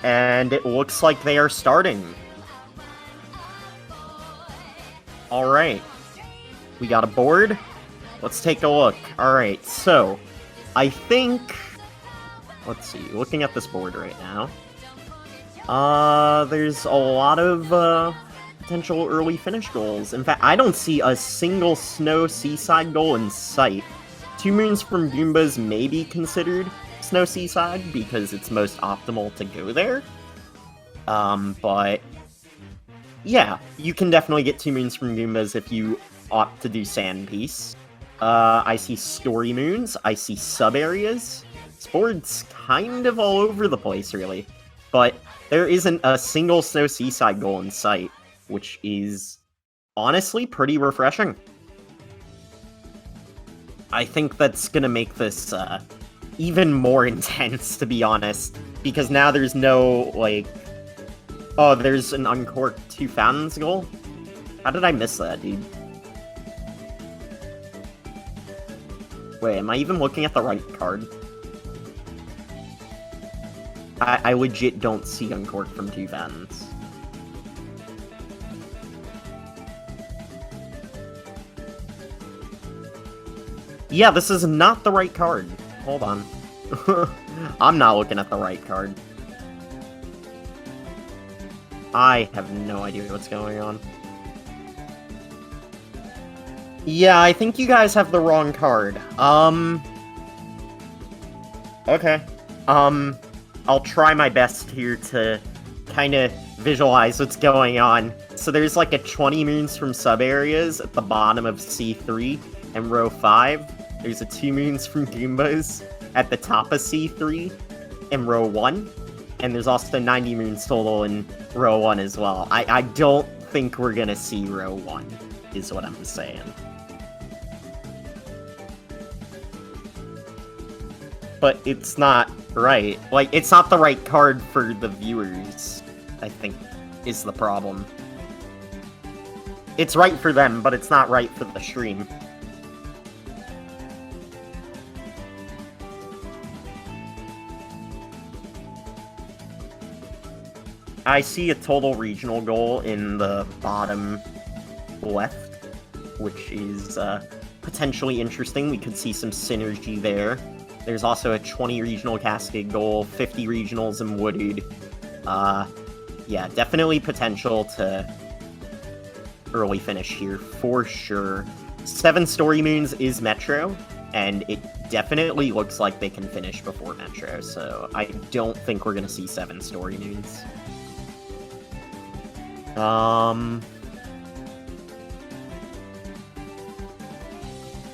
And it looks like they are starting. Alright. We got a board. Let's take a look. Alright, so I think... Let's see, looking at this board right now. There's a lot of potential early finish goals. In fact, I don't see a single Snow Seaside goal in sight. 2 moons from Goombas may be considered Snow Seaside because it's most optimal to go there. But yeah, you can definitely get 2 moons from Goombas if you opt to do Sand Piece. I see Story Moons, I see sub-areas. This board's kind of all over the place, really. But there isn't a single Snow Seaside goal in sight, which is honestly pretty refreshing. I think that's gonna make this even more intense, to be honest, because now there's no, like... Oh, there's an uncorked 2 fountains goal? How did I miss that, dude? Wait, am I even looking at the right card? I legit don't see uncorked from 2 fountains. Yeah, this is not the right card. Hold on. I'm not looking at the right card. I have no idea what's going on. Yeah, I think you guys have the wrong card. Okay. I'll try my best here to kind of visualize what's going on. So there's like a 20 moons from sub-areas at the bottom of C3 and row 5. There's a 2 moons from Goombas at the top of C3 and row 1. And there's also 90 moons total in row 1 as well. I don't think we're gonna see row 1, is what I'm saying. But it's not right. Like, it's not the right card for the viewers, I think, is the problem. It's right for them, but it's not right for the stream. I see a total regional goal in the bottom left, which is potentially interesting. We could see some synergy there. There's also a 20 regional Cascade goal, 50 regionals in Wooded. Yeah, definitely potential to early finish here, for sure. 7 Story Moons is Metro, and it definitely looks like they can finish before Metro, so I don't think we're going to see 7 Story Moons. Oh,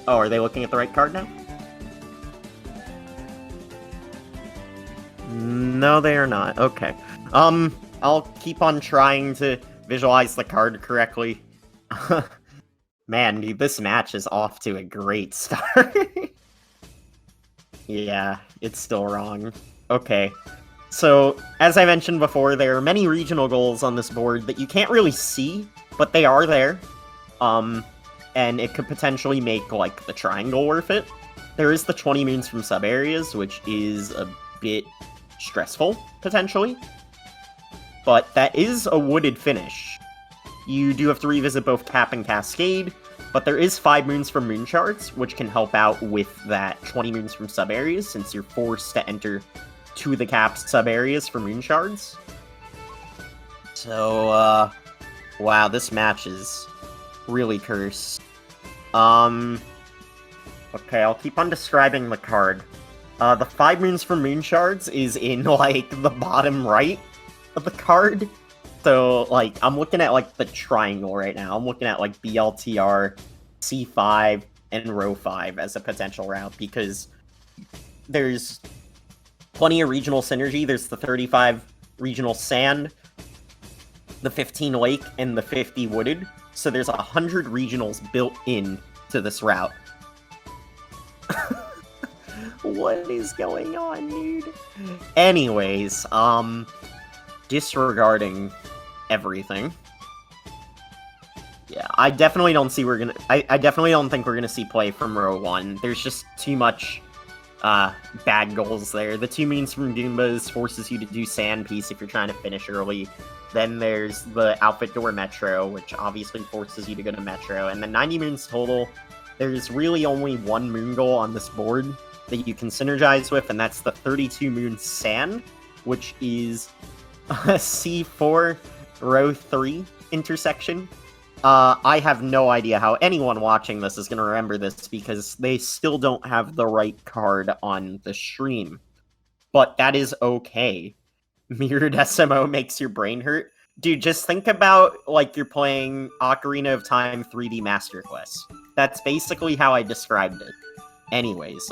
are they looking at the right card now? No, they are not. Okay. I'll keep on trying to visualize the card correctly. Man, dude, this match is off to a great start. Yeah, it's still wrong. Okay. So, as I mentioned before, there are many regional goals on this board that you can't really see, but they are there. And it could potentially make, like, the triangle worth it. There is the 20 moons from sub-areas, which is a bit stressful, potentially. But that is a wooded finish. You do have to revisit both Cap and Cascade, but there is 5 moons from moon shards, which can help out with that 20 moons from sub-areas, since you're forced to enter to the Cap's sub-areas for moon shards. So, wow, this match is really cursed. Okay, I'll keep on describing the card. The 5 moons from moon shards is in, like, the bottom right of the card. So, like, I'm looking at, like, the triangle right now. I'm looking at, like, BLTR, C5, and row 5 as a potential route, because there's plenty of regional synergy. There's the 35 regional sand, the 15 lake, and the 50 wooded. So there's 100 regionals built in to this route. What is going on, dude? Anyways, disregarding everything. Yeah, I definitely don't see I definitely don't think we're gonna see play from row 1. There's just too much bad goals there. The 2 moons from Goombas forces you to do Sand Piece if you're trying to finish early. Then there's the Outfit Door Metro, which obviously forces you to go to Metro. And then 90 moons total. There's really only 1 moon goal on this board that you can synergize with, and that's the 32 moon Sand, which is a C4 row 3 intersection. I have no idea how anyone watching this is going to remember this, because they still don't have the right card on the stream. But that is okay. Mirrored SMO makes your brain hurt. Dude, just think about, like, you're playing Ocarina of Time 3D Master Quest. That's basically how I described it. Anyways,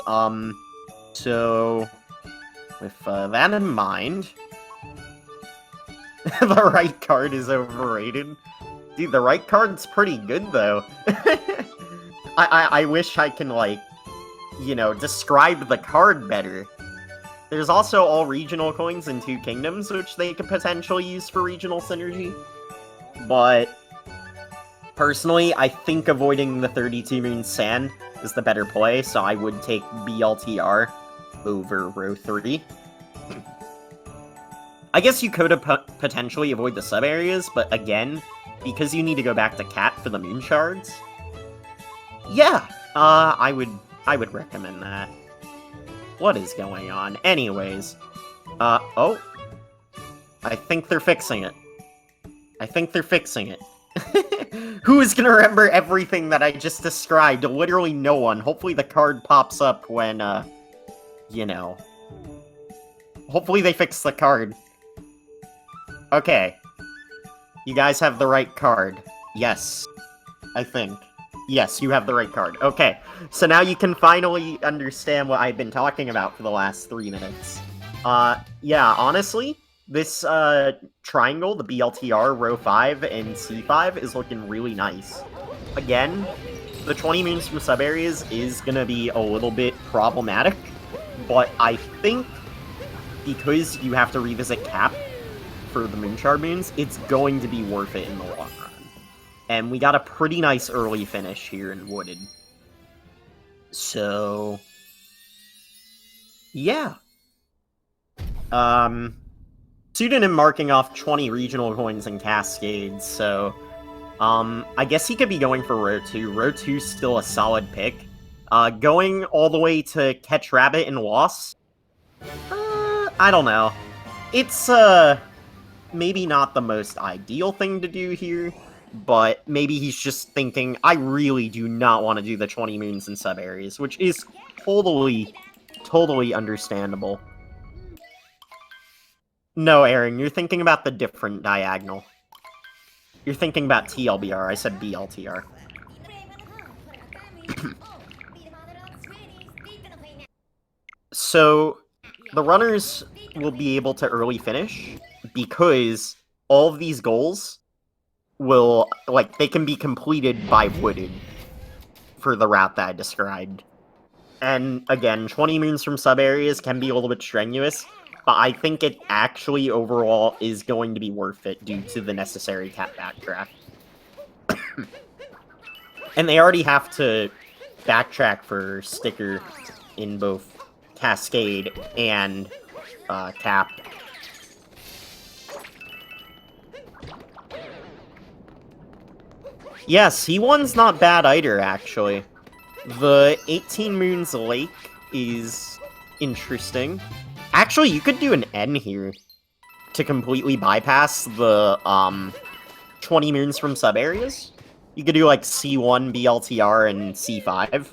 so, with that in mind, the right card is overrated. Dude, the right card's pretty good, though. I wish I can, like, you know, describe the card better. There's also all regional coins in 2 kingdoms, which they could potentially use for regional synergy. But, personally, I think avoiding the 32 moon Sand is the better play, so I would take BLTR over row 3. I guess you could potentially avoid the sub-areas, but again, because you need to go back to Cat for the moon shards, yeah, I would recommend that. What is going on? Anyways, oh, I think they're fixing it. I think they're fixing it. Who is gonna remember everything that I just described? Literally no one. Hopefully the card pops up when, you know. Hopefully they fix the card. Okay. You guys have the right card. Yes. I think. Yes, you have the right card. Okay, so now you can finally understand what I've been talking about for the last 3 minutes. Yeah, honestly, this, triangle, the BLTR, row 5, and C5 is looking really nice. Again, the 20 moons from sub-areas is gonna be a little bit problematic, but I think because you have to revisit Cap for the Moonshard moons, it's going to be worth it in the long run. And we got a pretty nice early finish here in Wooded. So, yeah. Pseudonym marking off 20 regional coins and Cascades, so, I guess he could be going for row 2. Row 2's still a solid pick. Going all the way to Catch Rabbit and Loss? I don't know. It's, maybe not the most ideal thing to do here, but maybe he's just thinking, I really do not want to do the 20 moons in sub-areas, which is totally understandable. No, Aaron, you're thinking about the different diagonal. You're thinking about TLBR, I said BLTR. So, the runners will be able to early finish, because all of these goals will, like, they can be completed by Wooded for the route that I described. And, again, 20 moons from sub-areas can be a little bit strenuous, but I think it actually, overall, is going to be worth it due to the necessary Cat backtrack. And they already have to backtrack for Sticker in both Cascade and Cap. Yeah, C1's not bad either, actually. The 18 Moons Lake is interesting. Actually, you could do an N here to completely bypass the 20 moons from sub-areas. You could do, like, C1, BLTR, and C5.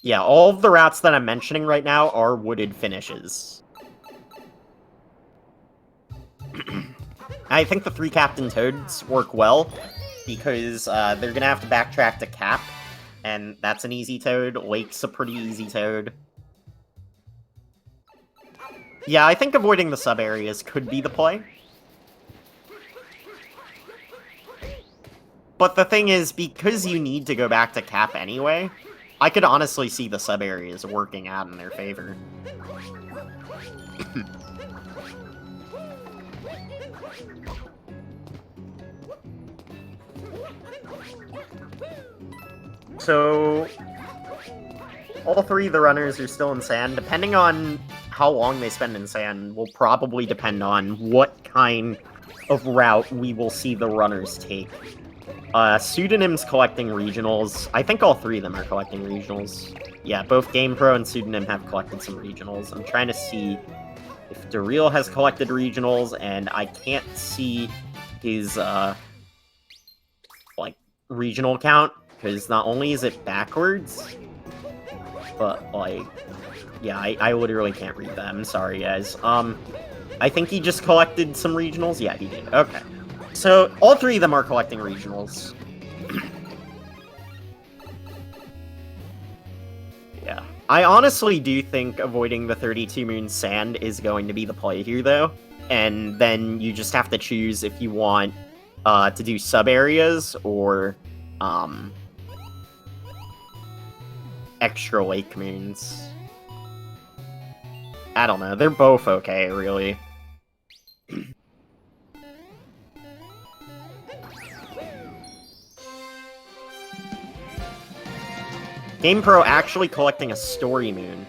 Yeah, all of the routes that I'm mentioning right now are wooded finishes. I think the 3 Captain Toads work well, because they're gonna have to backtrack to Cap, and that's an easy Toad. Lake's a pretty easy Toad. Yeah, I think avoiding the sub-areas could be the play. But the thing is, because you need to go back to Cap anyway, I could honestly see the sub-areas working out in their favor. So, all three of the runners are still in sand. Depending on how long they spend in sand will probably depend on what kind of route we will see the runners take. Pseudonym's collecting regionals. I think all three of them are collecting regionals. Yeah, both GamePro and Pseudonym have collected some regionals. I'm trying to see if Dareal has collected regionals, and I can't see his, like, regional count, because not only is it backwards, but, like, yeah, I literally can't read that. I'm sorry, guys. I think he just collected some regionals? Yeah, he did. Okay. So, all three of them are collecting regionals. Yeah. I honestly do think avoiding the 32 Moon Sand is going to be the play here, though. And then you just have to choose if you want to do sub-areas or extra lake moons. I don't know. They're both okay, really. GamePro actually collecting a story moon.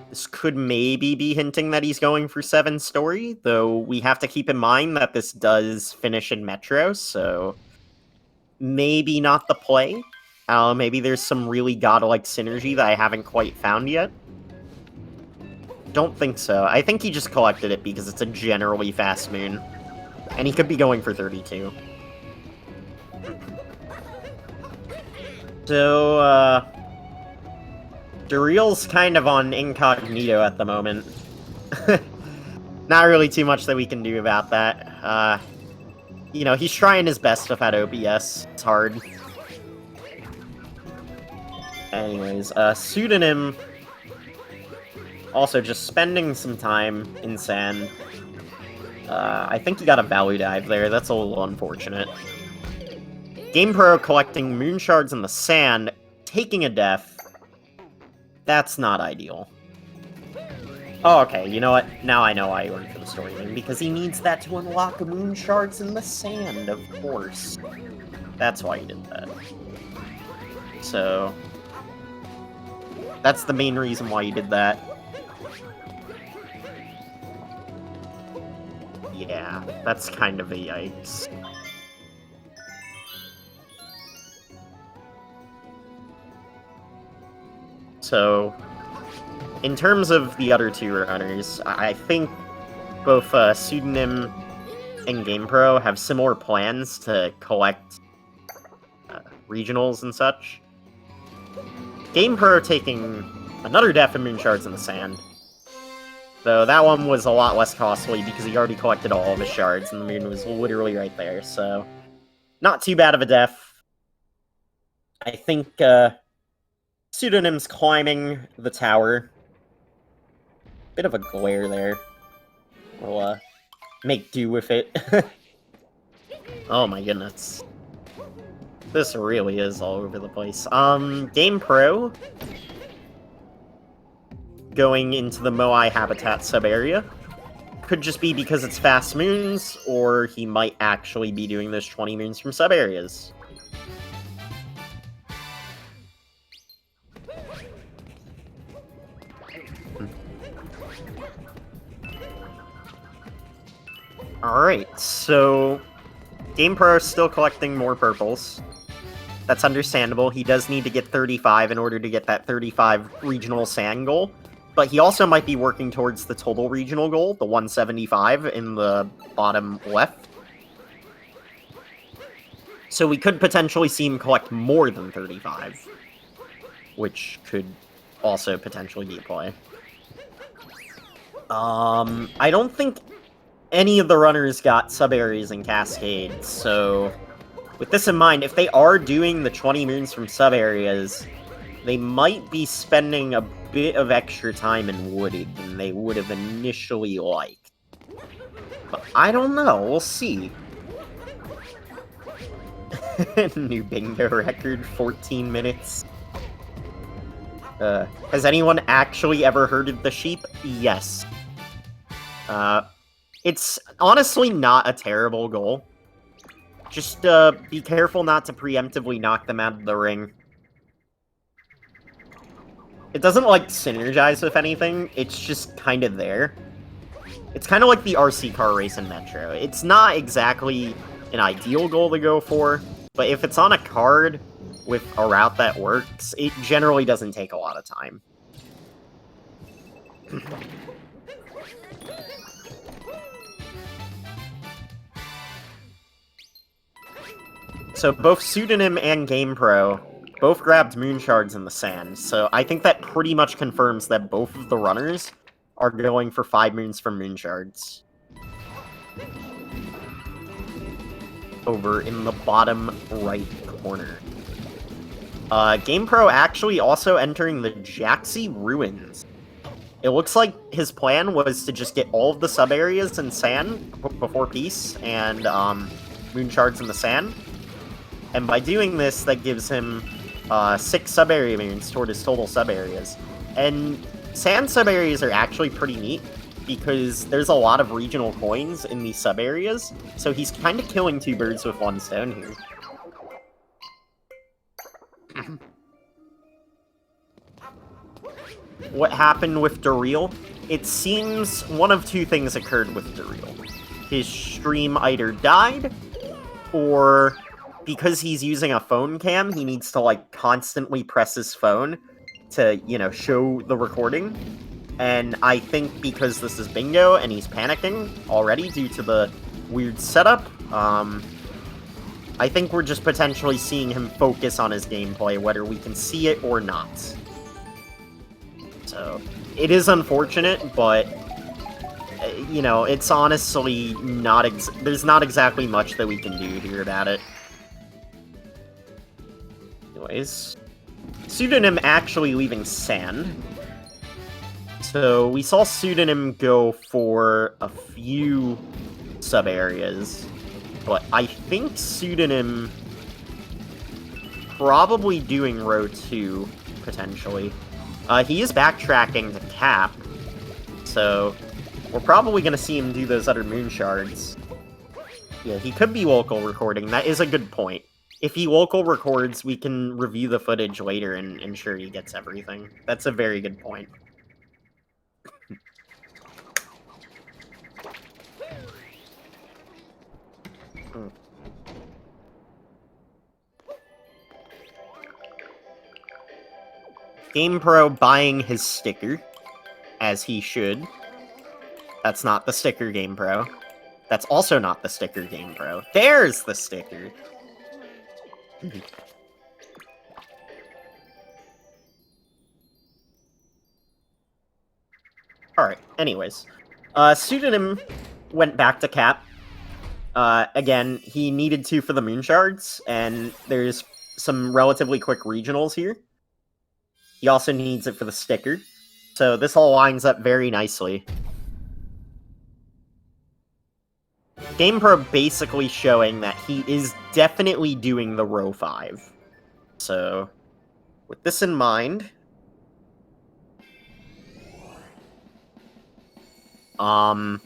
This could maybe be hinting that he's going for 7 story, though we have to keep in mind that this does finish in Metro, so maybe not the play. Maybe there's some really godlike synergy that I haven't quite found yet. Don't think so. I think he just collected it because it's a generally fast moon. And he could be going for 32. So, Dareal's kind of on incognito at the moment. Not really too much that we can do about that. You know, he's trying his best without OBS. It's hard. Anyways, Pseudonym also just spending some time in sand. I think he got a value dive there. That's a little unfortunate. GamePro collecting moon shards in the sand, taking a death. That's not ideal. Oh, okay, you know what? Now I know why he went for the story moon, because he needs that to unlock moon shards in the sand, of course. That's why he did that. So, that's the main reason why he did that. Yeah, that's kind of a yikes. So, in terms of the other two runners, I think both Pseudonym and GamePro have similar plans to collect regionals and such. GamePro taking another death of moon shards in the sand. Though that one was a lot less costly because he already collected all of his shards and the moon was literally right there, so not too bad of a death. I think Pseudonym's climbing the tower. Bit of a glare there. We'll make do with it. Oh my goodness. This really is all over the place. GamePro going into the Moai habitat sub-area. Could just be because it's fast moons, or he might actually be doing those 20 moons from sub-areas. Alright, so GamePro is still collecting more purples. That's understandable. He does need to get 35 in order to get that 35 regional sand goal. But he also might be working towards the total regional goal, the 175 in the bottom left. So we could potentially see him collect more than 35. Which could also potentially be a play. I don't think any of the runners got sub-areas in Cascade, so with this in mind, if they are doing the 20 moons from sub-areas, they might be spending a bit of extra time in Wooded than they would have initially liked. But I don't know, we'll see. New bingo record, 14 minutes. Has anyone actually ever herded the sheep? Yes. It's honestly not a terrible goal. Just be careful not to preemptively knock them out of the ring. It doesn't, like, synergize with anything, it's just kind of there. It's kind of like the RC car race in Metro. It's not exactly an ideal goal to go for, but if it's on a card with a route that works, it generally doesn't take a lot of time. So both Pseudonym and GamePro both grabbed moon shards in the sand, so I think that pretty much confirms that both of the runners are going for 5 moons from moon shards. Over in the bottom right corner. GamePro actually also entering the Jaxi Ruins. It looks like his plan was to just get all of the sub-areas in sand before peace, and moon shards in the sand. And by doing this, that gives him 6 sub-area moons toward his total sub-areas. And sand sub-areas are actually pretty neat, because there's a lot of regional coins in these sub-areas, so he's kind of killing 2 birds with 1 stone here. What happened with Dareal? It seems one of 2 things occurred with Dareal. His stream either died, or because he's using a phone cam, he needs to, like, constantly press his phone to, you know, show the recording. And I think because this is bingo and he's panicking already due to the weird setup, I think we're just potentially seeing him focus on his gameplay, whether we can see it or not. So, it is unfortunate, but, you know, it's honestly not there's not exactly much that we can do here about it. Anyways, Pseudonym actually leaving sand. So, we saw Pseudonym go for a few sub-areas, but I think Pseudonym probably doing row 2, potentially. He is backtracking to cap, so we're probably going to see him do those other moon shards. Yeah, he could be local recording. That is a good point. If he local records, we can review the footage later and ensure he gets everything. That's a very good point. GamePro buying his sticker, as he should. That's not the sticker, GamePro. That's also not the sticker, GamePro. There's the sticker! Alright, anyways. Pseudonym went back to cap. Again, he needed to for the moon shards, and there's some relatively quick regionals here. He also needs it for the sticker. So this all lines up very nicely. GamePro basically showing that he is definitely doing the row 5. So, with this in mind, GamePro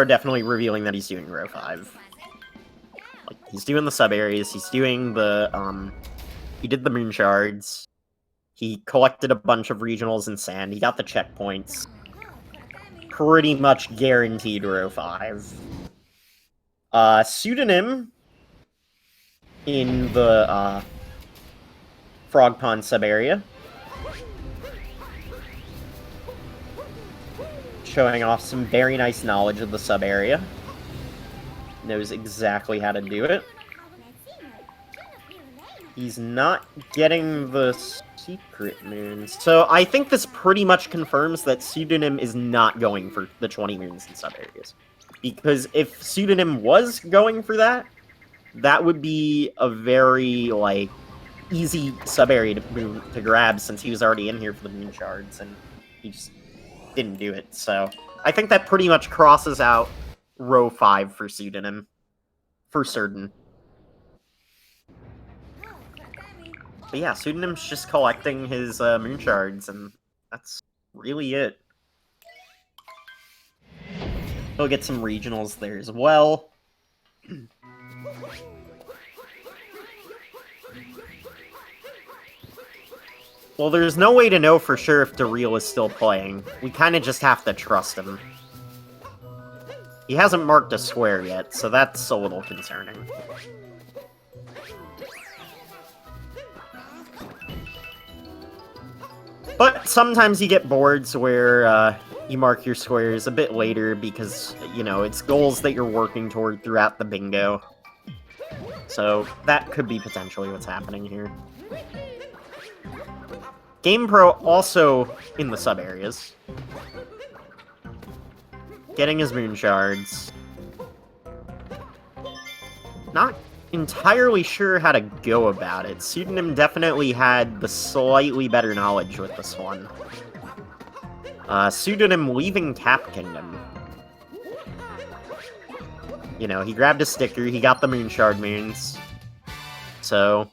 definitely revealing that he's doing row 5. Like, he's doing the sub-areas, he's doing the, he did the moon shards, he collected a bunch of regionals in sand, he got the checkpoints. Pretty much guaranteed row 5. Pseudonym in the, Frog Pond sub-area. Showing off some very nice knowledge of the sub-area. Knows exactly how to do it. He's not getting the secret moons. So I think this pretty much confirms that Pseudonym is not going for the 20 moons in sub-areas. Because if Pseudonym was going for that, that would be a very, like, easy sub-area to grab since he was already in here for the moon shards, and he just didn't do it. So I think that pretty much crosses out row 5 for Pseudonym. For certain. But yeah, Pseudonym's just collecting his moon shards, and that's really it. He'll get some regionals there as well. Well, there's no way to know for sure if Dareal is still playing. We kind of just have to trust him. He hasn't marked a square yet, so that's a little concerning. But sometimes you get boards where you mark your squares a bit later because, you know, it's goals that you're working toward throughout the bingo. So that could be potentially what's happening here. GamePro also in the sub-areas. Getting his moon shards. Not entirely sure how to go about it. Pseudonym definitely had the slightly better knowledge with this one. Pseudonym leaving Cap Kingdom. You know, he grabbed a sticker, he got the moon shard moons. So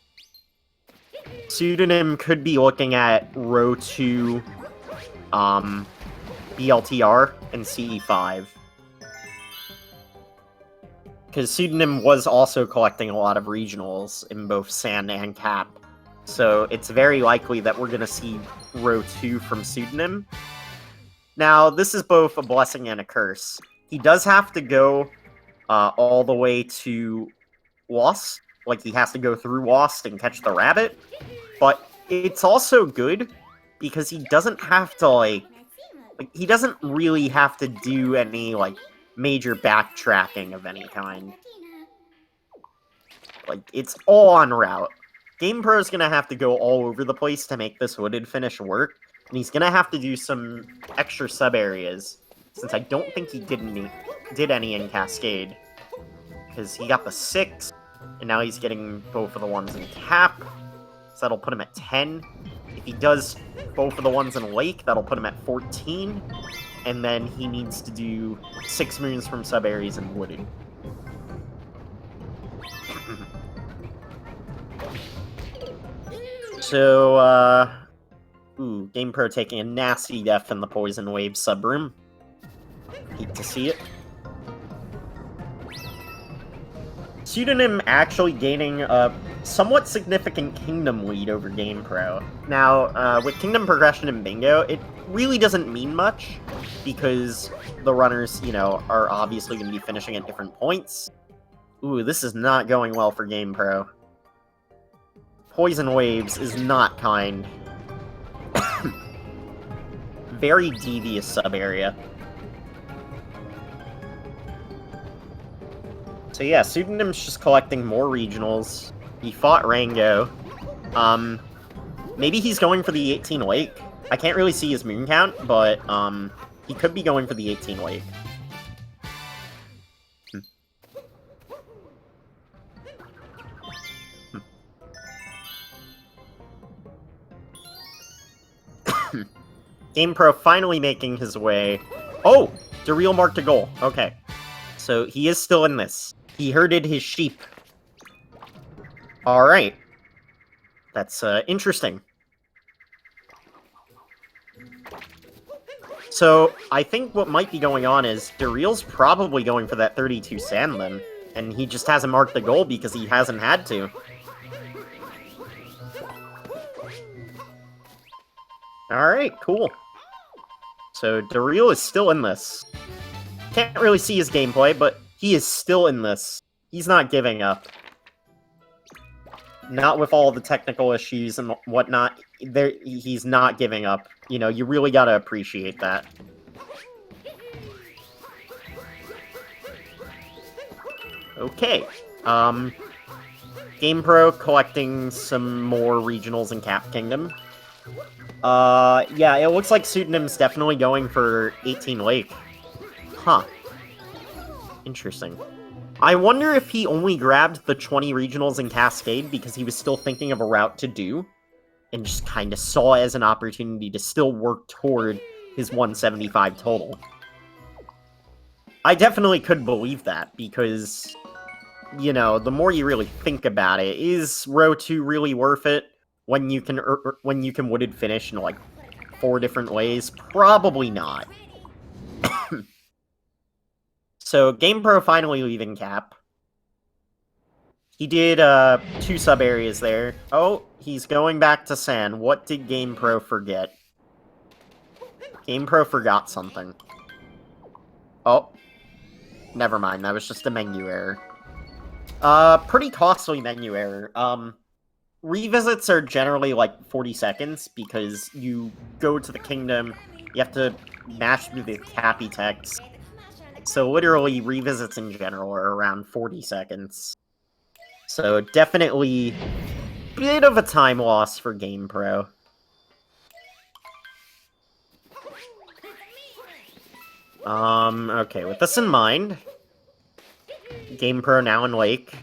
Pseudonym could be looking at row 2, BLTR and CE5. Because Pseudonym was also collecting a lot of regionals in both Sand and Cap. So it's very likely that we're going to see row 2 from Pseudonym. Now, this is both a blessing and a curse. He does have to go all the way to Lost. Like, he has to go through Lost and catch the rabbit. But it's also good because he doesn't have to, like he doesn't really have to do any, like, major backtracking of any kind. Like, it's all on route. GamePro's gonna have to go all over the place to make this wooded finish work, and he's gonna have to do some extra sub-areas, since I don't think he did any in Cascade. Because he got the 6, and now he's getting both of the ones in Cap, so that'll put him at 10. If he does both of the ones in Lake, that'll put him at 14. And then he needs to do 6 moons from sub-areas in Wooded. So, GamePro taking a nasty death in the Poison Wave sub-room. Hate to see it. Pseudonym actually gaining a somewhat significant Kingdom lead over GamePro. Now, with Kingdom progression in Bingo, it really doesn't mean much, because the runners, you know, are obviously going to be finishing at different points. Ooh, this is not going well for GamePro. Poison Waves is not kind. Very devious sub-area. So yeah, Pseudonym's just collecting more regionals. He fought Rango. Maybe he's going for the 18 Lake. I can't really see his moon count, but he could be going for the 18 Lake. GamePro finally making his way. Oh! Dareal marked a goal. Okay. So he is still in this. He herded his sheep. Alright. That's interesting. So, I think what might be going on is Dareal's probably going for that 32 sand then. And he just hasn't marked the goal because he hasn't had to. Alright, cool. So, Dareal is still in this. Can't really see his gameplay, but he is still in this. He's not giving up. Not with all the technical issues and whatnot. He's not giving up. You know, you really gotta appreciate that. Okay. GamePro collecting some more regionals in Cap Kingdom. Yeah, it looks like Pseudonym's definitely going for 18 Lake. Huh. Interesting. I wonder if he only grabbed the 20 regionals in Cascade because he was still thinking of a route to do, and just kind of saw it as an opportunity to still work toward his 175 total. I definitely could believe that, because, you know, the more you really think about it, is row 2 really worth it when you can wooded finish in, like, 4 different ways? Probably not. So, GamePro finally leaving Cap. He did, 2 sub-areas there. Oh, he's going back to sand. What did GamePro forget? GamePro forgot something. Oh. Never mind, that was just a menu error. Pretty costly menu error. Revisits are generally like 40 seconds because you go to the kingdom, you have to mash through the cappy text. So literally, revisits in general are around 40 seconds. So definitely a bit of a time loss for GamePro. Okay, with this in mind, GamePro now in Lake.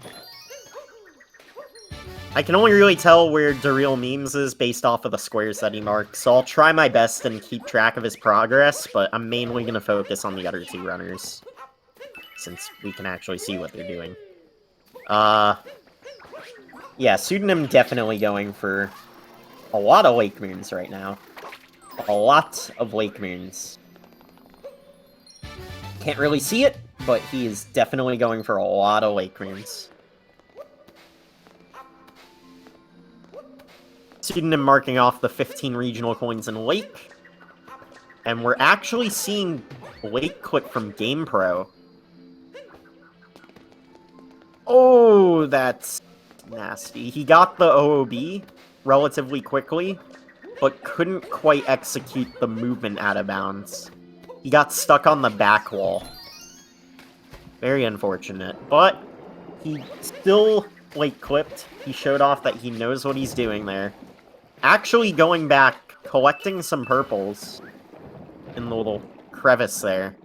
I can only really tell where DarealMemes is based off of the squares that he marks, so I'll try my best and keep track of his progress, but I'm mainly going to focus on the other 2 runners, since we can actually see what they're doing. Yeah, Pseudonym definitely going for a lot of Lake Moons right now. A lot of Lake Moons. Can't really see it, but he is definitely going for a lot of Lake Moons. Pseudonym marking off the 15 regional coins in Lake. And we're actually seeing Lake clip from GamePro. Oh, that's nasty. He got the OOB relatively quickly, but couldn't quite execute the movement out of bounds. He got stuck on the back wall. Very unfortunate, but he still Lake clipped. He showed off that he knows what he's doing there. Actually going back, collecting some purples in the little crevice there.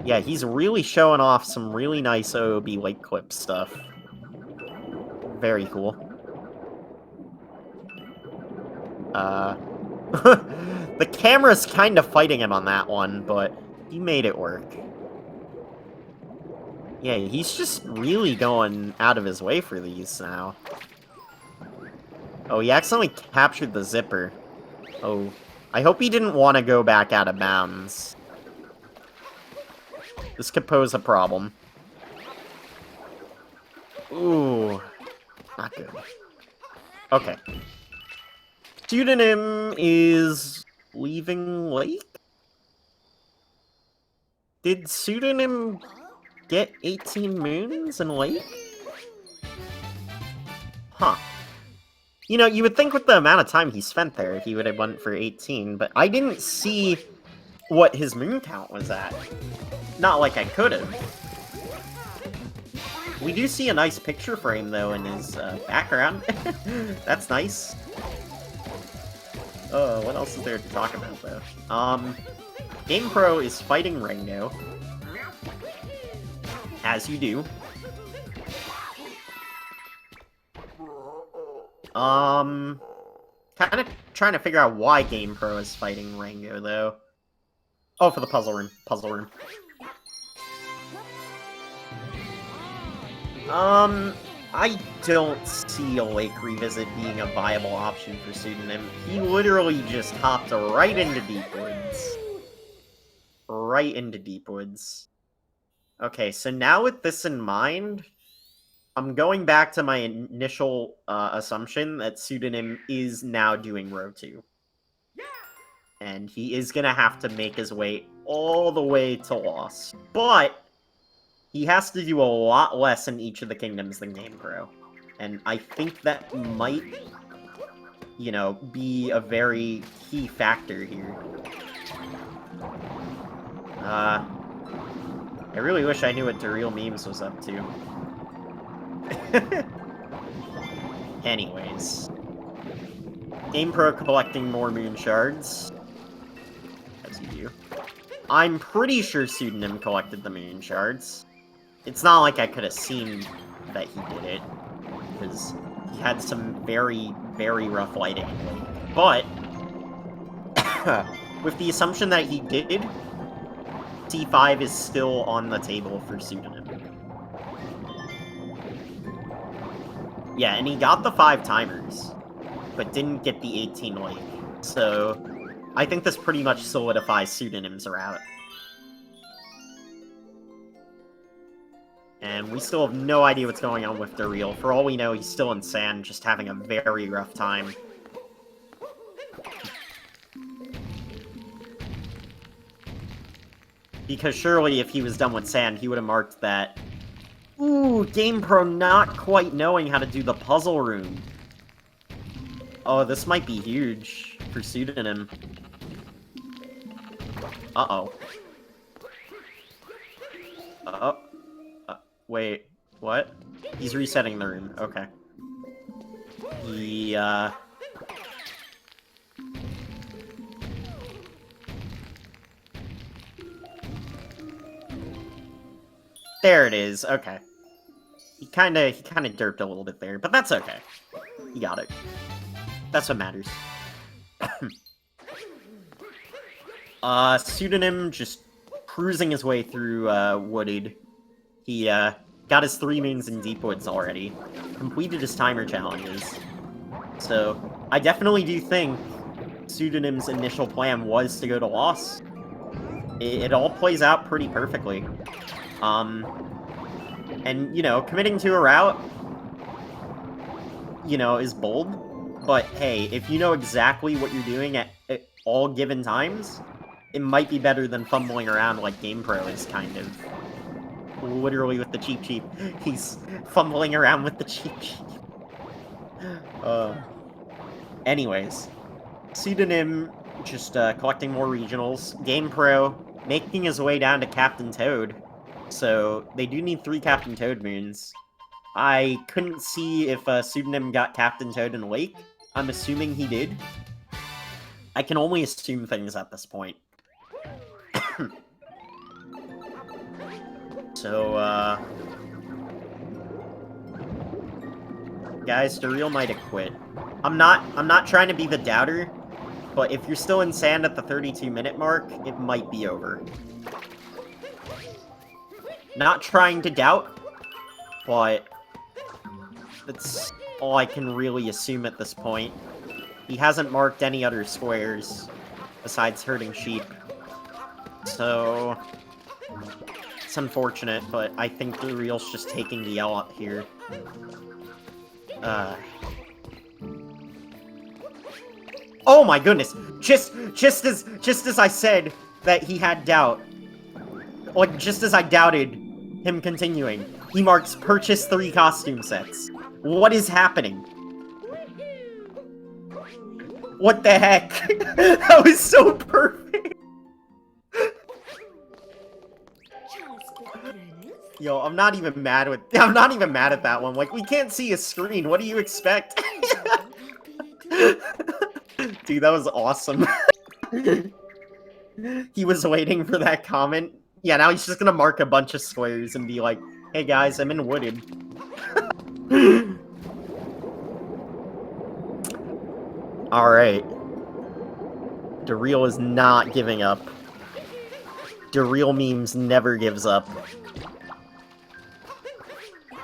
Yeah, he's really showing off some really nice OOB Lake clip stuff. Very cool. The camera's kind of fighting him on that one, but he made it work. Yeah, he's just really going out of his way for these now. Oh, he accidentally captured the zipper. Oh, I hope he didn't want to go back out of bounds. This could pose a problem. Ooh, not good. Okay. Pseudonym is leaving Lake? Did Pseudonym get 18 moons in Lake? Huh. You know, you would think with the amount of time he spent there, he would have went for 18, but I didn't see what his moon count was at. Not like I could have. We do see a nice picture frame, though, in his background. That's nice. Oh, what else is there to talk about, though? GamePro is fighting Rango. As you do. Kind of trying to figure out why GamePro is fighting Rango, though. Oh, for the puzzle room. Puzzle room. I don't see a Lake Revisit being a viable option for Pseudonym. He literally just hopped right into Deep Woods. Right into Deep Woods. Okay, so now with this in mind, I'm going back to my initial assumption that Pseudonym is now doing row 2. And he is gonna have to make his way all the way to loss. But he has to do a lot less in each of the kingdoms than GamePro. And I think that might, you know, be a very key factor here. I really wish I knew what DarealMemes was up to. Anyways. GamePro collecting more moon shards. As you do. I'm pretty sure Pseudonym collected the moon shards. It's not like I could have seen that he did it, because he had some very, very rough lighting. But, with the assumption that he did, C5 is still on the table for Pseudonym. Yeah, and he got the 5 timers, but didn't get the 18 Lake. So, I think this pretty much solidifies Pseudonym's route. And we still have no idea what's going on with Dareal. For all we know, he's still in sand, just having a very rough time. Because surely if he was done with sand, he would have marked that. Ooh, GamePro not quite knowing how to do the puzzle room. Oh, this might be huge for Pseudonym. Uh-oh. Uh-oh. Wait, what? He's resetting the room, okay. There it is, okay. He kinda derped a little bit there, but that's okay. He got it. That's what matters. Pseudonym just cruising his way through, Wooded. He, got his 3 moons in Deep Woods already. Completed his timer challenges. So, I definitely do think Pseudonym's initial plan was to go to Lost. It all plays out pretty perfectly. And, you know, committing to a route, you know, is bold. But, hey, if you know exactly what you're doing at all given times, it might be better than fumbling around like GamePro is, kind of. Literally with the Cheep Cheep. He's fumbling around with the Cheep Cheep. Anyways. Pseudonym just collecting more regionals. GamePro making his way down to Captain Toad. So they do need 3 Captain Toad moons. I couldn't see if Pseudonym got Captain Toad in Lake. I'm assuming he did. I can only assume things at this point. So, guys, Dareal might have quit. I'm not trying to be the doubter, but if you're still in sand at the 32-minute mark, it might be over. Not trying to doubt, but that's all I can really assume at this point. He hasn't marked any other squares besides herding sheep. So, it's unfortunate, but I think Dareal's just taking the L up here. Oh my goodness! Just as I said that he had doubt, like just as I doubted him continuing, he marks purchase 3 costume sets. What is happening? What the heck? That was so perfect. Yo, I'm not even mad at that one. Like, we can't see a screen. What do you expect? Dude, that was awesome. He was waiting for that comment. Yeah, now he's just gonna mark a bunch of squares and be like, hey guys, I'm in Wooded. Alright. Dareal is not giving up. DarealMemes never gives up.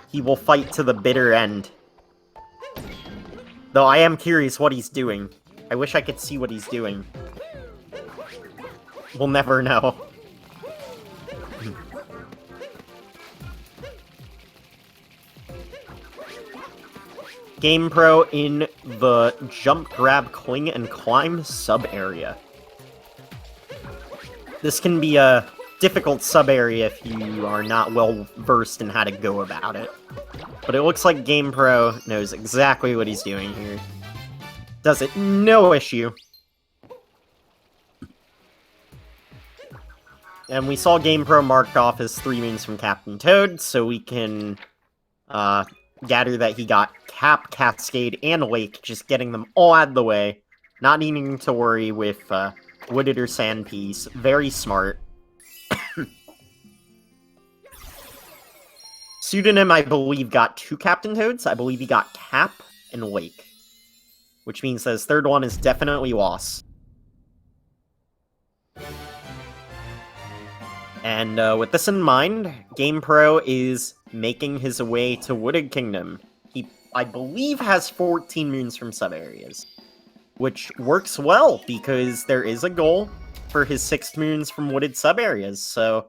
He will fight to the bitter end. Though I am curious what he's doing. I wish I could see what he's doing. We'll never know. GamePro in the jump, grab, cling, and climb sub-area. This can be a difficult sub-area if you are not well-versed in how to go about it. But it looks like GamePro knows exactly what he's doing here. Does it no issue. And we saw GamePro marked off his 3 moons from Captain Toad, so we can gather that he got Cap, Cascade, and Lake, just getting them all out of the way. Not needing to worry with Wooded or Sand Piece. Very smart. Pseudonym, I believe, got 2 Captain Toads. I believe he got Cap and Lake. Which means that his third one is definitely lost. And with this in mind, GamePro is making his way to Wooded Kingdom. He, I believe, has 14 moons from sub-areas. Which works well, because there is a goal for his 6 moons from Wooded sub-areas. So,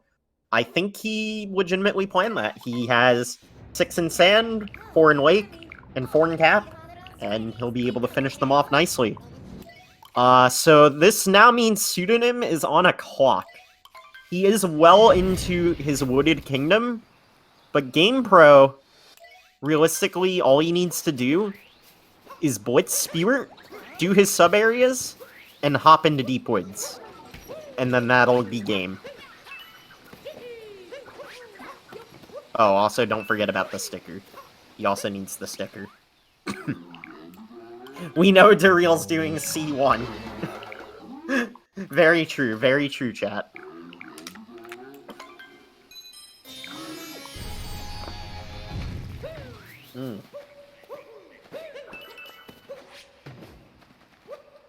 I think he legitimately planned that. He has 6 in Sand, 4 in Lake, and 4 in Cap, and he'll be able to finish them off nicely. So this now means Pseudonym is on a clock. He is well into his Wooded Kingdom, but GamePro, realistically, all he needs to do is Blitz Spirit, do his sub-areas, and hop into Deep Woods. And then that'll be game. Oh, also don't forget about the sticker. He also needs the sticker. We know Dareal's doing C1. Very true, chat.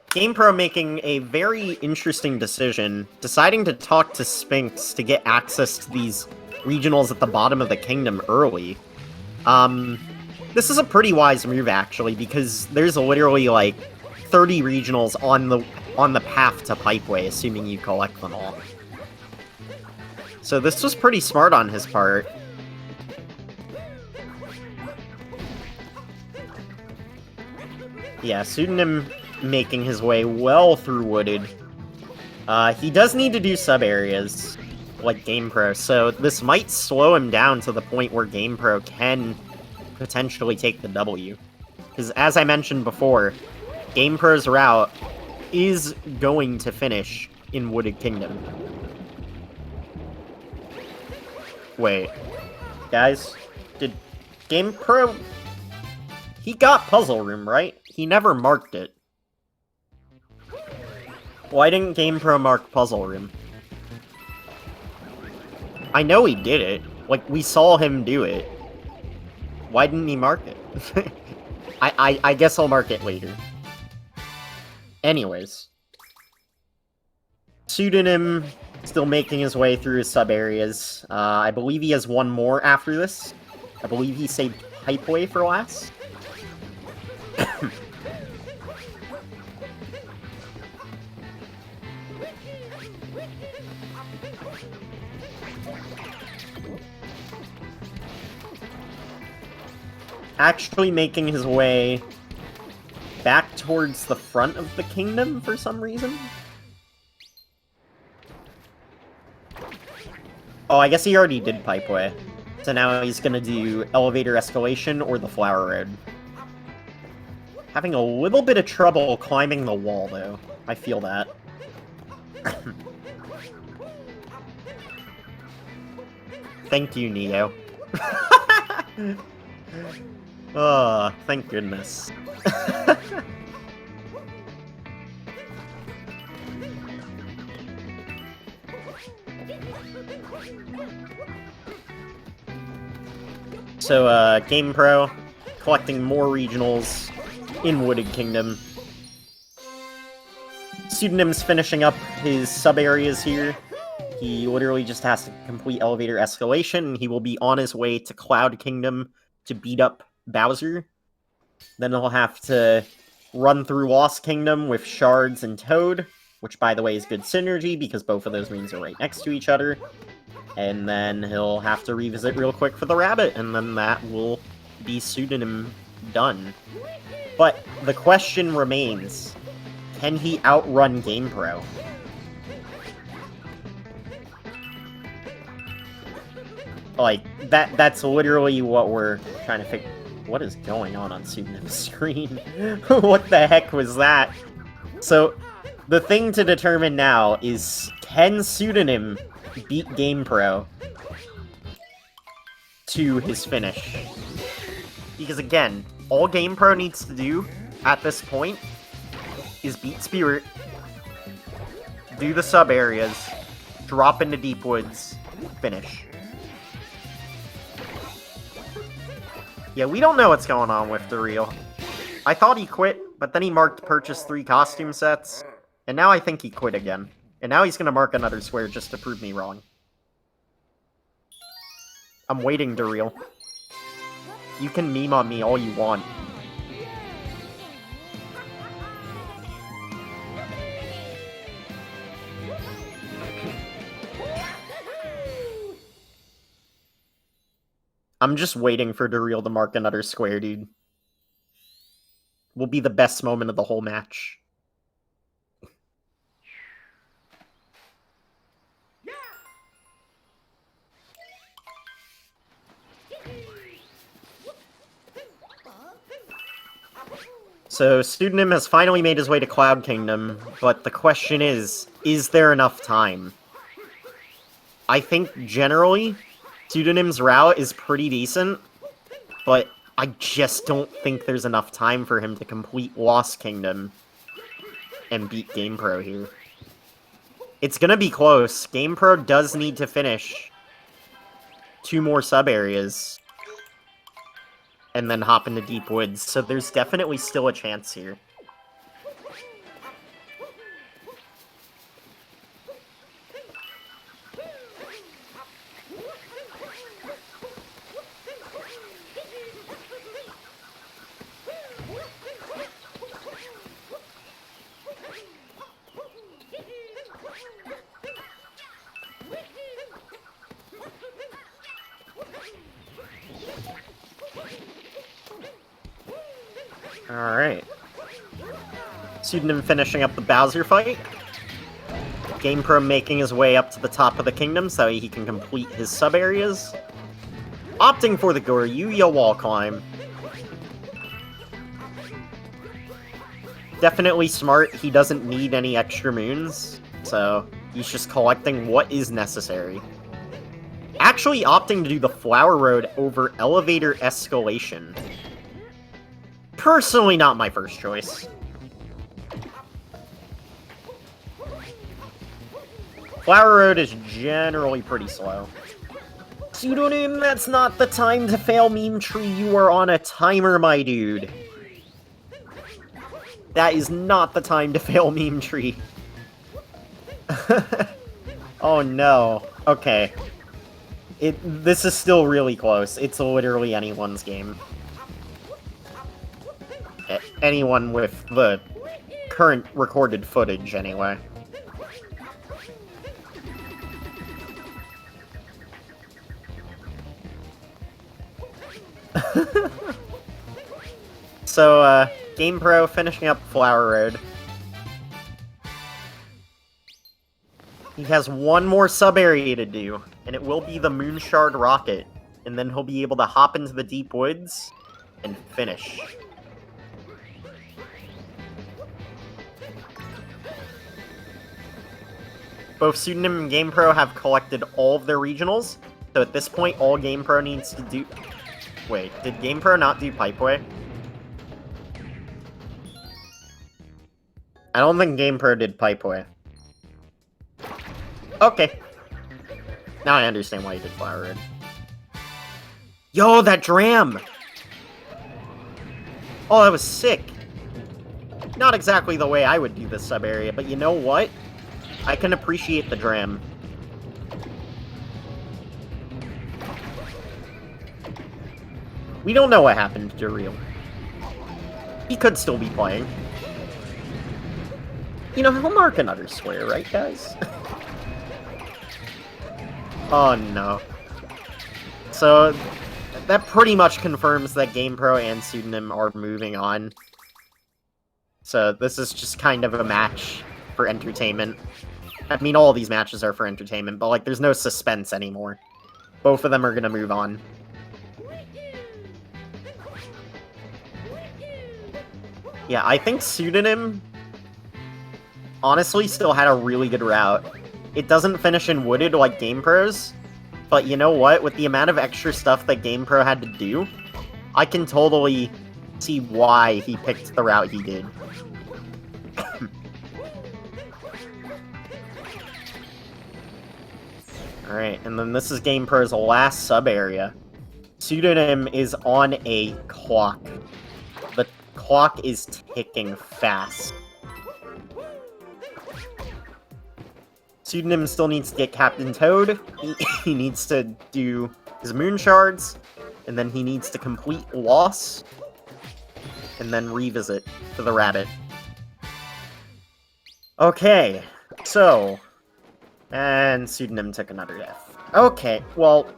GamePro making a very interesting decision, deciding to talk to Sphinx to get access to these regionals at the bottom of the kingdom early. This is a pretty wise move, actually, because there's literally, like, 30 regionals on the path to Pipeway, assuming you collect them all. So this was pretty smart on his part. Yeah, Pseudonym making his way well through Wooded. He does need to do sub-areas, like GamePro, so this might slow him down to the point where GamePro can potentially take the W. Because as I mentioned before, GamePro's route is going to finish in Wooded Kingdom. Wait. Guys, did GamePro... He got Puzzle Room, right? He never marked it. Why didn't GamePro mark Puzzle Room? I know he did it. Like, we saw him do it. Why didn't he mark it? I guess I'll mark it later. Anyways. Pseudonym still making his way through his sub-areas. I believe he has one more after this. I believe he saved Pipeway for last. Actually making his way back towards the front of the kingdom for some reason. Oh, I guess he already did Pipeway. So now he's gonna do Elevator Escalation or the Flower Road. Having a little bit of trouble climbing the wall, though. I feel that. Thank you, Neo. Oh, thank goodness. So, GamePro, collecting more regionals in Wooded Kingdom. Pseudonym's finishing up his sub-areas here. He literally just has to complete Elevator Escalation, and he will be on his way to Cloud Kingdom to beat up Bowser. Then he'll have to run through Lost Kingdom with Shards and Toad, which, by the way, is good synergy, because both of those rooms are right next to each other. And then he'll have to revisit real quick for the Rabbit, and then that will be Pseudonym done. But the question remains, can he outrun GamePro? Like, that's literally what we're trying to figure. What is going on Pseudonym's screen? What the heck was that? So, the thing to determine now is, can Pseudonym beat GamePro to his finish? Because again, all GamePro needs to do at this point is beat Spirit, do the sub-areas, drop into Deep Woods, finish. Yeah, we don't know what's going on with Dareal. I thought he quit, but then he marked purchase 3 costume sets, and now I think he quit again. And now he's gonna mark another square just to prove me wrong. I'm waiting, Dareal. You can meme on me all you want. I'm just waiting for Dareal to mark another square, dude. Will be the best moment of the whole match. So, Pseudonym has finally made his way to Cloud Kingdom, but the question is there enough time? I think, generally, Pseudonym's route is pretty decent, but I just don't think there's enough time for him to complete Lost Kingdom and beat GamePro here. It's gonna be close. GamePro does need to finish 2 more sub-areas and then hop into Deep Woods, so there's definitely still a chance here. Alright. Pseudonym finishing up the Bowser fight. GamePro making his way up to the top of the kingdom so he can complete his sub-areas. Opting for the Goryuya wall climb. Definitely smart, he doesn't need any extra moons, so he's just collecting what is necessary. Actually opting to do the Flower Road over Elevator Escalation. Personally, not my first choice. Flower Road is generally pretty slow. Pseudonym, that's not the time to fail, Meme Tree. You are on a timer, my dude. That is not the time to fail, Meme Tree. Oh no. Okay. This is still really close. It's literally anyone's game. Anyone with the current recorded footage, anyway. So, GamePro finishing up Flower Road. He has 1 more sub-area to do, and it will be the Moonshard Rocket. And then he'll be able to hop into the Deep Woods and finish. Both Pseudonym and GamePro have collected all of their regionals, so at this point, all GamePro needs to do... Wait, did GamePro not do Pipeway? I don't think GamePro did Pipeway. Okay. Now I understand why he did Flower Road. Yo, that dram! Oh, that was sick. Not exactly the way I would do this sub-area, but you know what? I can appreciate the dram. We don't know what happened to Dareal. He could still be playing. You know, he'll mark another square, right, guys? Oh, no. So, that pretty much confirms that GamePro and Pseudonym are moving on. So, this is just kind of a match for entertainment. I mean, all these matches are for entertainment, but, like, there's no suspense anymore. Both of them are gonna move on. Yeah, I think Pseudonym honestly still had a really good route. It doesn't finish in Wooded like GamePro's, but you know what? With the amount of extra stuff that GamePro had to do, I can totally see why he picked the route he did. Alright, and then this is GamePro's last sub-area. Pseudonym is on a clock. The clock is ticking fast. Pseudonym still needs to get Captain Toad. He needs to do his moon shards, and then he needs to complete Loss, and then revisit to the rabbit. Okay, so... And Pseudonym took another death. Okay, well...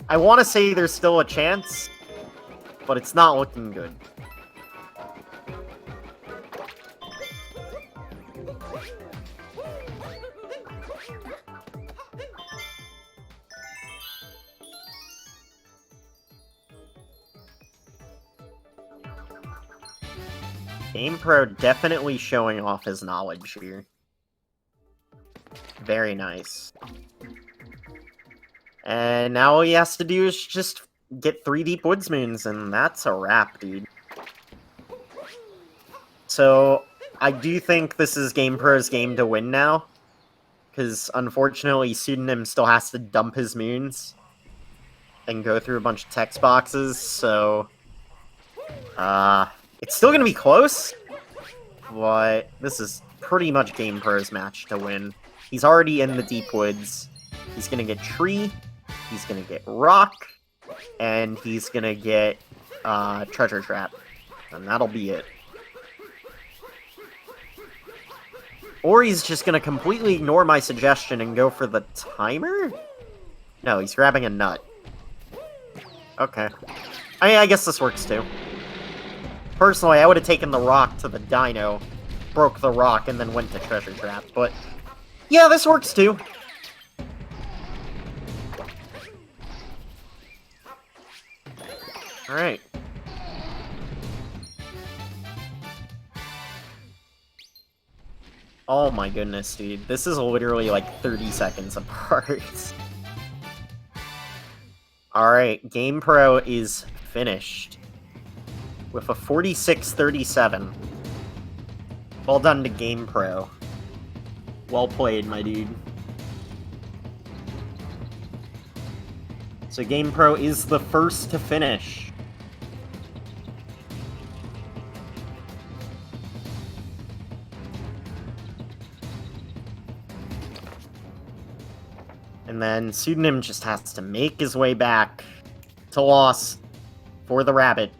I want to say there's still a chance, but it's not looking good. GamePro definitely showing off his knowledge here. Very nice. And now all he has to do is just get 3 Deep Woods Moons, and that's a wrap, dude. So, I do think this is GamePro's game to win now. Because, unfortunately, Pseudonym still has to dump his moons. And go through a bunch of text boxes, so... it's still gonna be close, but this is pretty much GamePro's match to win. He's already in the Deep Woods. He's gonna get Tree, he's gonna get Rock, and he's gonna get Treasure Trap. And that'll be it. Or he's just gonna completely ignore my suggestion and go for the timer? No, he's grabbing a nut. Okay. I guess this works too. Personally, I would have taken the rock to the dino, broke the rock, and then went to Treasure Trap, but... yeah, this works too. Alright. Oh my goodness, dude. This is literally like 30 seconds apart. Alright, GamePro is finished. With a 46-37. Well done to GamePro. Well played, my dude. So GamePro is the first to finish. And then Pseudonym just has to make his way back to loss for the rabbit.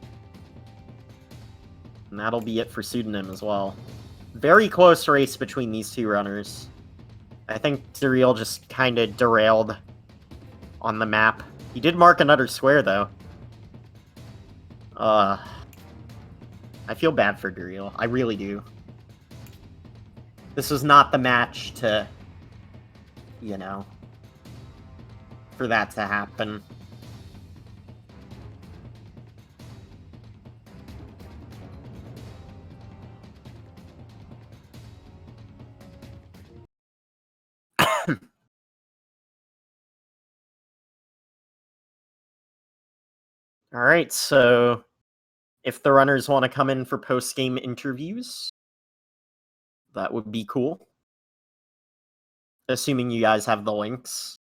And that'll be it for Pseudonym as well. Very close race between these two runners. I think Dareal just kind of derailed on the map. He did mark another square, though. I feel bad for Dareal. I really do. This was not the match to, you know, for that to happen. Alright, so if the runners want to come in for post-game interviews, that would be cool. Assuming you guys have the links.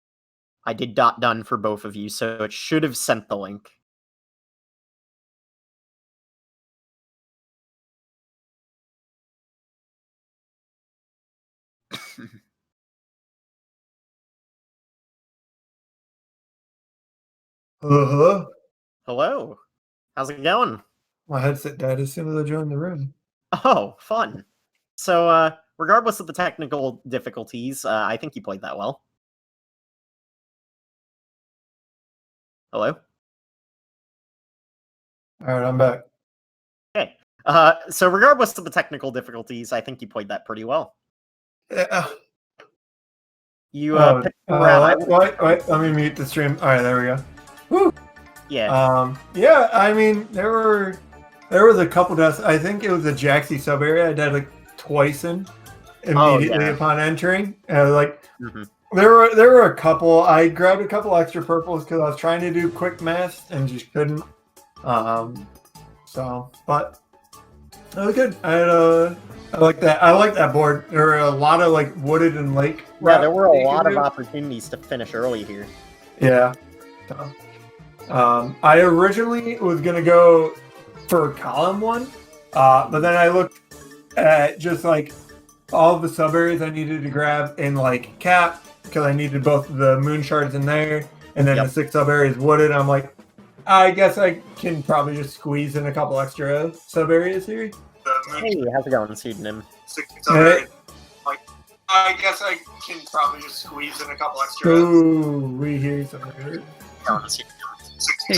I did .done for both of you, so it should have sent the link. Uh-huh. Hello. How's it going? My headset died as soon as I joined the room. Oh, fun. So, regardless of the technical difficulties, I think you played that well. Hello? Alright, I'm back. Okay. So regardless of the technical difficulties, I think you played that pretty well. Yeah. You picked the rabbit. Wait, let me mute the stream. Alright, there we go. Woo! Yeah. Yeah, I mean, there was a couple deaths. I think it was a Jaxie sub area I died like twice in immediately upon entering. And like there were a couple. I grabbed a couple extra purples because I was trying to do quick math and just couldn't. So, but it was good. I like that. I like that board. There were a lot of like wooded and lake. Yeah, there were a lot of opportunities to finish early here. Yeah. So, I originally was gonna go for column one, but then I looked at just like all of the sub areas I needed to grab in like cap because I needed both the moon shards in there, and then the 6 sub areas wooded. I'm like, I guess I can probably just squeeze in a couple extra sub areas here. Hey, how's it going, Pseudonym? Hey. Like, I guess I can probably just squeeze in a couple extra. Ooh, we hear something. Hey,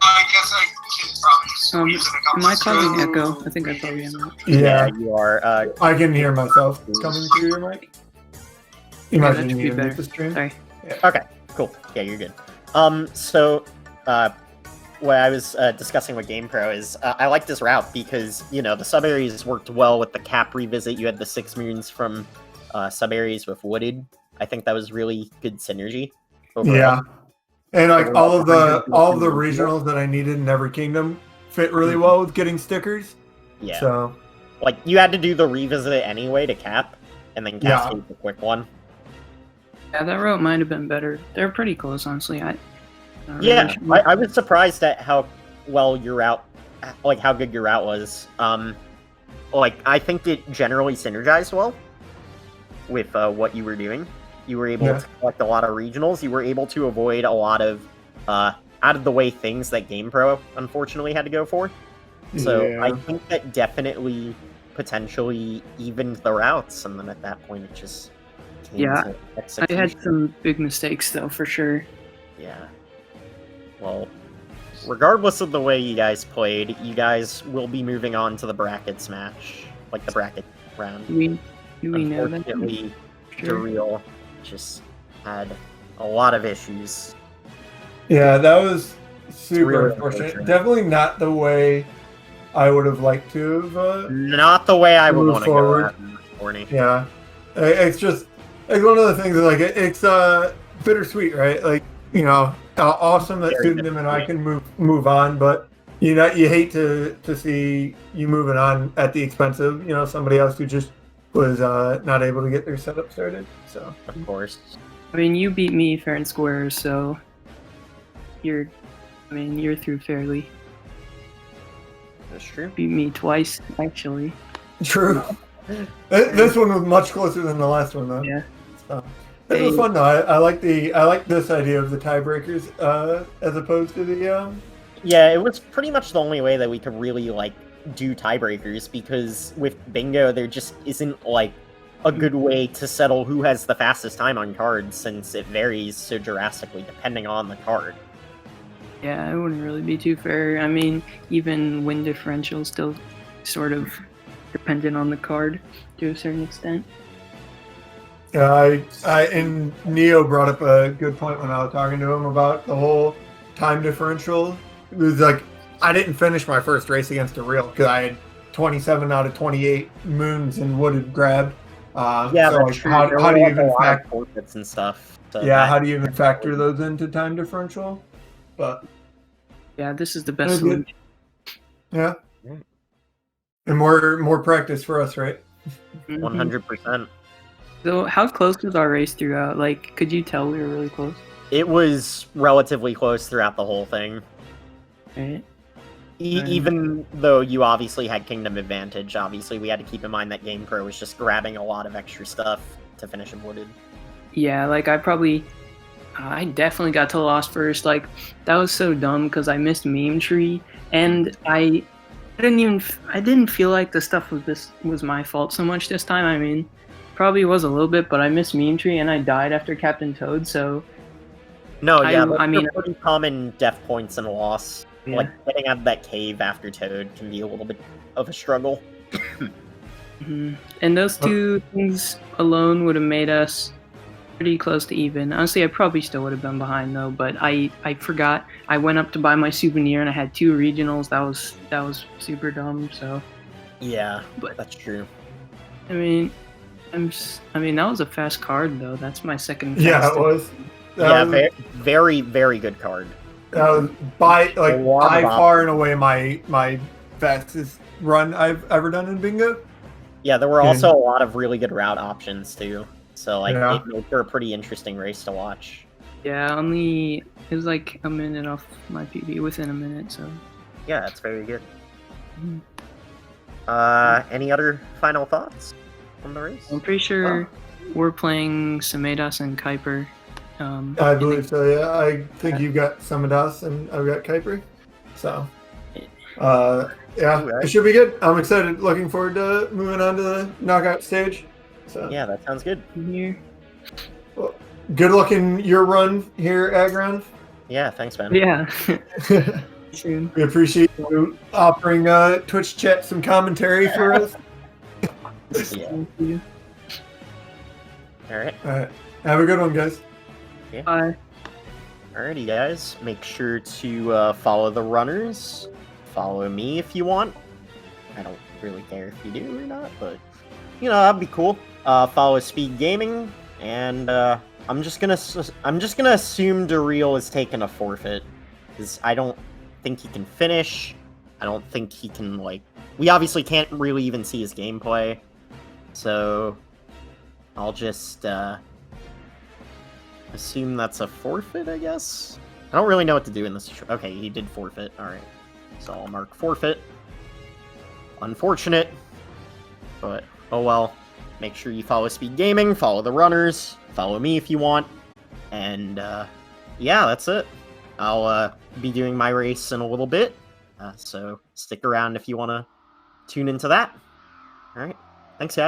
I guess I can probably squeeze in a couple am I of causing seconds. echo? I think I probably am. Yeah, you are. I can hear myself coming through your mic. You Yeah, might that need should to be mute better. the stream. Sorry. Okay, cool. Yeah, you're good. So, what I was discussing with GamePro is I like this route because, you know, the sub-areas worked well with the cap revisit. You had the 6 moons from sub-areas with Wooded. I think that was really good synergy overall. Yeah, and like So all of the regional. regionals that I needed in every kingdom fit really well with getting stickers. Yeah. So like, you had to do the revisit anyway to cap, and then cascade the quick one. Yeah, that route might have been better. They're pretty close, honestly. Yeah, I was surprised at how well your route, like how good your route was. Like, I think it generally synergized well with what you were doing. You were able to collect a lot of regionals. You were able to avoid a lot of out-of-the-way things that GamePro unfortunately had to go for. So I think that definitely potentially evened the routes, and then at that point it just came to execution. I had some big mistakes though, for sure. Yeah. Well, regardless of the way you guys played, you guys will be moving on to the brackets match, like the bracket round. Do we know that? Unfortunately, Sure. Dareal just had a lot of issues. yeah, that was super really unfortunate. unfortunate. Definitely not the way I would have liked to have. Not the way I would Move want to go forward. at in Morning. Yeah, it's just like one of the things. Like it's bittersweet, right? Like, you know, awesome that Very Pseudonym and I can move on, but you know, you hate to see you moving on at the expense of, you know, somebody else who just was not able to get their setup started. So Of course. I mean, you beat me fair and square, so you're through fairly. That's true. Beat me twice, actually. true. This one was much closer than the last one, though. Yeah. So, it was fun though. I like this idea of the tiebreakers as opposed to the Yeah, it was pretty much the only way that we could really, like, do tiebreakers, because with bingo, there just isn't, like, a good way to settle who has the fastest time on cards, since it varies so drastically depending on the card. Yeah, it wouldn't really be too fair. I mean, even win differential still sort of dependent on the card to a certain extent. and Neo brought up a good point when I was talking to him about the whole time differential. It was like, I didn't finish my first race against Dareal because I had 27 out of 28 moons and Wooded grabbed. Yeah, so that's like, true. how There do were, you like, a even lot of factor? forfeits and stuff. So Yeah, how do you even factor those into time differential? But Yeah, this is the best That's good. solution. yeah, and more practice for us, right? 100%. So, how close was our race throughout? Like, could you tell we were really close? It was relatively close throughout the whole thing. Right? Even though you obviously had Kingdom advantage, obviously we had to keep in mind that GamePro was just grabbing a lot of extra stuff to finish him Wooded. Yeah, like I definitely got to Lost first. Like, that was so dumb because I missed Meme Tree, and I didn't feel like the stuff was my fault so much this time. I mean, probably was a little bit, but I missed Meme Tree and I died after Captain Toad. So No, yeah, I mean, pretty common death points and loss. Yeah. Like, getting out of that cave after Toad can be a little bit of a struggle. mhm. And those two things alone would have made us pretty close to even. Honestly, I probably still would have been behind though, but I forgot. I went up to buy my souvenir and I had 2 regionals. That was super dumb. So Yeah, But- that's true. I mean, that was a fast card though. That's my second. Yeah, it fastest. was. Yeah, That was, very, very good card. that was by lot of far and away my fastest run I've ever done in bingo. Yeah, there were also a lot of really good route options too. So, like, Yeah. it made for a pretty interesting race to watch. Yeah, it was like a minute off my PB, within a minute. So Yeah, that's very good. Mhm. Any other final thoughts on the race? I'm pretty sure we're playing Samedas and Kuiper. I believe so. Yeah, I think you've got Samadas and I've got Kuiper. So, yeah, Alright. it should be good. I'm excited. Looking forward to moving on to the knockout stage. So, Yeah, that sounds good. Here. good luck in your run here, Agron. Yeah, thanks, man. Yeah. Soon. We appreciate you offering Twitch chat some commentary for us. Yeah. Thank you. All right. All right. Have a good one, guys. Bye. Alrighty, guys. Make sure to follow the runners. Follow me if you want. I don't really care if you do or not, but you know that'd be cool. Follow SpeedGaming, and I'm just gonna assume Dareal is taking a forfeit because I don't think he can finish. I don't think he can like. We obviously can't really even see his gameplay, so I'll just assume that's a forfeit, I guess? I don't really know what to do in this. Okay, he did forfeit. Alright. So I'll mark forfeit. Unfortunate. But, oh well. Make sure you follow SpeedGaming, follow the runners, follow me if you want. And, yeah, that's it. I'll be doing my race in a little bit. So stick around if you want to tune into that. Alright. Thanks, guys.